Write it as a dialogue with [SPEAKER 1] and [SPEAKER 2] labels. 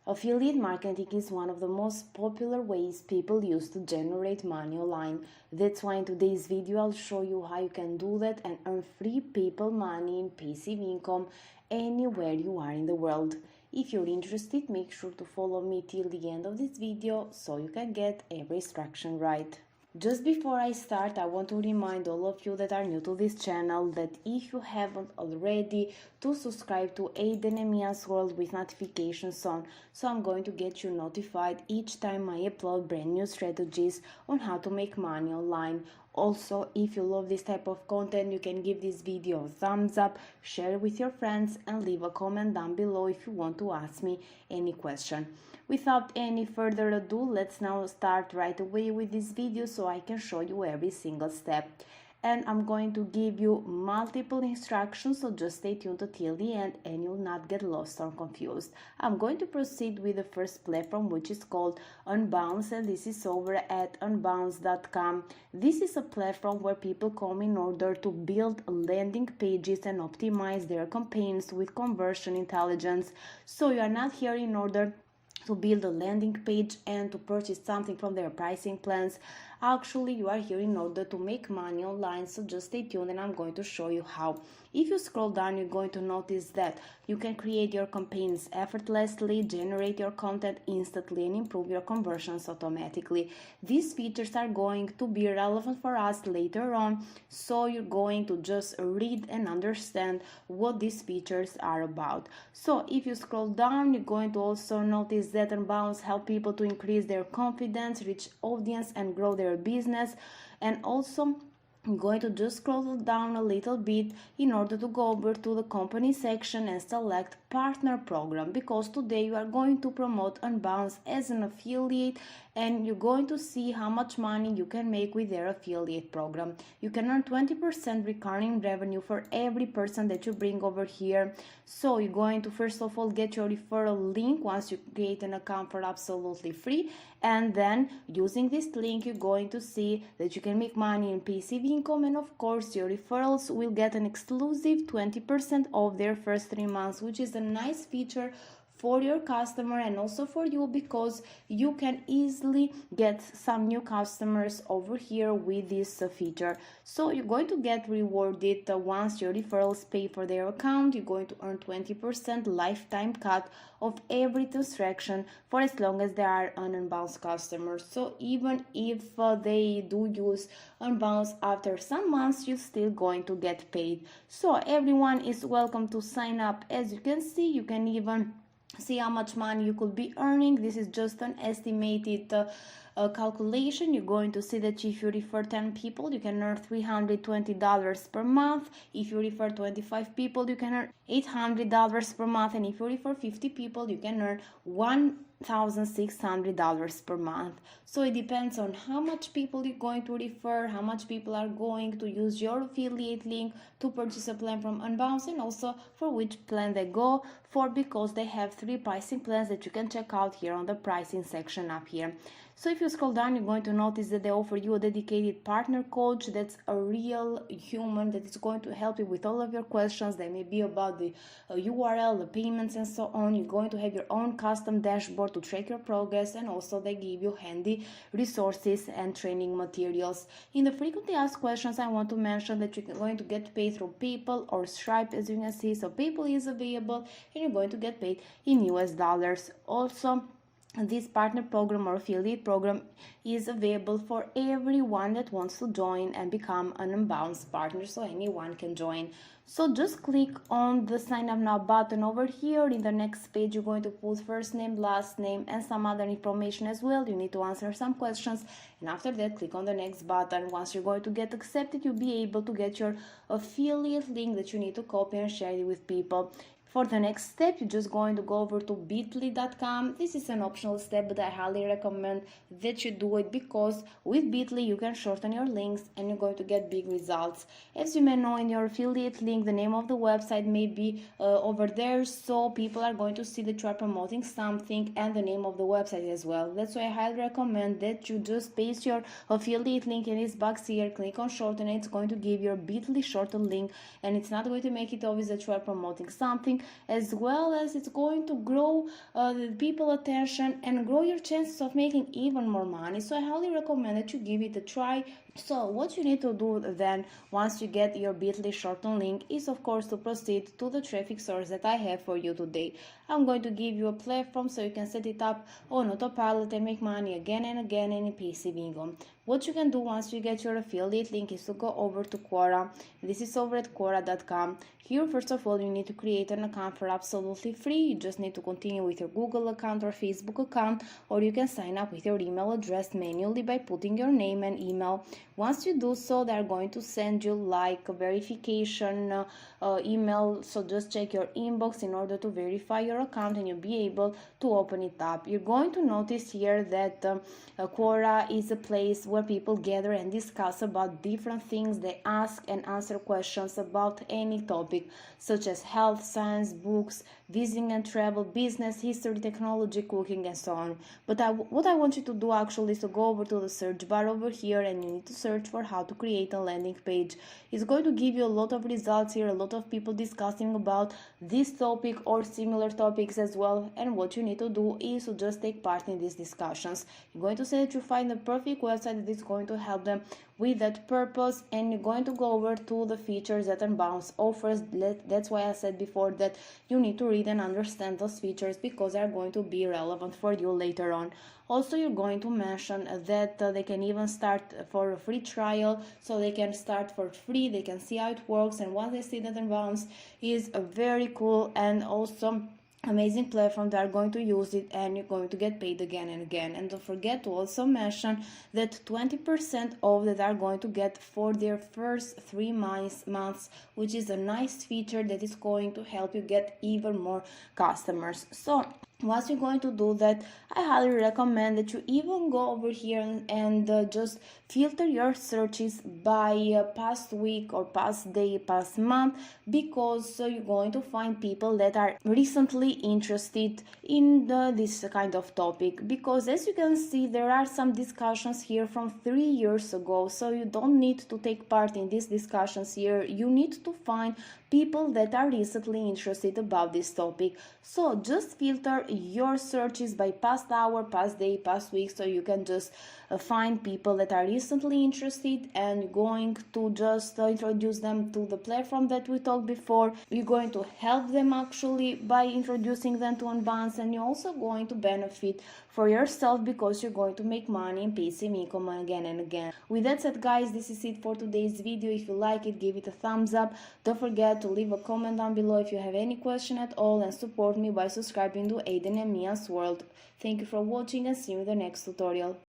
[SPEAKER 1] Affiliate marketing is one of the most popular ways people use to generate money online. That's why in today's video I'll show you how you can do that and earn free PayPal money in passive income anywhere you are in the world. If you're interested, make sure to follow me till the end of this video so you can get every instruction right. Just before I start, I want to remind all of you that are new to this channel that if you haven't already, to subscribe to Aiden and Mia's World with notifications on, so I'm going to get you notified each time I upload brand new strategies on how to make money online. Also, if you love this type of content, you can give this video a thumbs up, share it with your friends, and leave a comment down below if you want to ask me any question. Without any further ado, let's now start right away with this video so I can show you every single step. And I'm going to give you multiple instructions, so just stay tuned until the end and you'll not get lost or confused. I'm going to proceed with the first platform, which is called Unbounce, and this is over at unbounce.com. This is a platform where people come in order to build landing pages and optimize their campaigns with conversion intelligence. So you are not here in order to build a landing page and to purchase something from their pricing plans. Actually, you are here in order to make money online, so just stay tuned and I'm going to show you how. If you scroll down, you're going to notice that you can create your campaigns effortlessly, generate your content instantly, and improve your conversions automatically. These features are going to be relevant for us later on, so you're going to just read and understand what these features are about. So if you scroll down, you're going to also notice that Unbounce help people to increase their confidence, reach audience, and grow their business. And also, I'm going to just scroll down a little bit in order to go over to the company section and select partner program, because today you are going to promote Unbounce as an affiliate and you're going to see how much money you can make with their affiliate program. You can earn 20% recurring revenue for every person that you bring over here. So you're going to first of all get your referral link once you create an account for absolutely free, and then using this link you're going to see that you can make money in passive income, and of course your referrals will get an exclusive 20% of their first 3 months, which is a nice feature for your customer and also for you, because you can easily get some new customers over here with this feature. So you're going to get rewarded once your referrals pay for their account. You're going to earn 20% lifetime cut of every transaction for as long as they are an Unbounce customer. So even if they do use Unbounce after some months, you're still going to get paid. So everyone is welcome to sign up. As you can see, you can even see how much money you could be earning. This is just an estimated calculation. You're going to see that if you refer 10 people, you can earn $320 per month. If you refer 25 people, you can earn $800 per month. And if you refer 50 people, you can earn $1,600 per month. So it depends on how much people you're going to refer, how much people are going to use your affiliate link to purchase a plan from Unbounce, and also for which plan they go for, because they have 3 pricing plans that you can check out here on the pricing section up here. So if you scroll down, you're going to notice that they offer you a dedicated partner coach that's a real human that is going to help you with all of your questions. They may be about the URL, the payments, and so on. You're going to have your own custom dashboard to track your progress, and also they give you handy resources and training materials. In the frequently asked questions, I want to mention that you're going to get paid through PayPal or Stripe, as you can see. So PayPal is available and you're going to get paid in US dollars. Also, this partner program or affiliate program is available for everyone that wants to join and become an Unbounce partner, so anyone can join. So just click on the sign up now button over here. In the next page, you're going to put first name, last name, and some other information as well. You need to answer some questions, and after that, click on the next button. Once you're going to get accepted, you'll be able to get your affiliate link that you need to copy and share it with people. For the next step, you're just going to go over to bit.ly.com. This is an optional step, but I highly recommend that you do it, because with Bitly you can shorten your links and you're going to get big results. As you may know, in your affiliate link, the name of the website may be over there, so people are going to see that you are promoting something and the name of the website as well. That's why I highly recommend that you just paste your affiliate link in this box here, click on shorten, and it's going to give your Bitly shortened link, and it's not going to make it obvious that you are promoting something. as well as it's going to grow the people attention and grow your chances of making even more money. So I highly recommend that you give it a try. So what you need to do then, once you get your bit.ly shorten link, is of course to proceed to the traffic source that I have for you today. I'm going to give you a platform so you can set it up on autopilot and make money again and again in passive income. What you can do once you get your affiliate link is to go over to Quora. This is over at Quora.com. Here, first of all, you need to create an account for absolutely free. You just need to continue with your Google account or Facebook account, or you can sign up with your email address manually by putting your name and email. Once you do so, they're going to send you like a verification email. So just check your inbox in order to verify your account and you'll be able to open it up. You're going to notice here that Quora is a place where people gather and discuss about different things. They ask and answer questions about any topic, such as health, science, books, visiting and travel, business, history, technology, cooking, and so on. But what I want you to do actually is to go over to the search bar over here, and you need to search for how to create a landing page. It's going to give you a lot of results here, a lot of people discussing about this topic or similar topics as well. And what you need to do is to just take part in these discussions. You're going to say that you find the perfect website that is going to help them with that purpose, and you're going to go over to the features that Unbounce offers. That's why I said before that you need to read and understand those features, because they're going to be relevant for you later on. Also, you're going to mention that they can even start for a free trial, so they can start for free, they can see how it works, and once they see that Unbounce is a very cool and awesome amazing platform, they are going to use it and you're going to get paid again and again. And don't forget to also mention that 20% of that are going to get for their first 3 months, which is a nice feature that is going to help you get even more customers. So once you're going to do that, I highly recommend that you even go over here and just filter your searches by past week or past day, past month, because you're going to find people that are recently interested in this kind of topic. Because as you can see, there are some discussions here from 3 years ago, so you don't need to take part in these discussions here. You need to find people that are recently interested about this topic. So just filter your searches by past hour, past day, past week, so you can just find people that are recently interested, and going to just introduce them to the platform that we talked before. You're going to help them actually by introducing them to Unbounce, and you're also going to benefit for yourself because you're going to make money and passive income again and again. With that said, guys, this is it for today's video. If you like it, give it a thumbs up. Don't forget to leave a comment down below if you have any question at all, and support me by subscribing to Aiden and Mia's World. Thank you for watching, and see you in the next tutorial.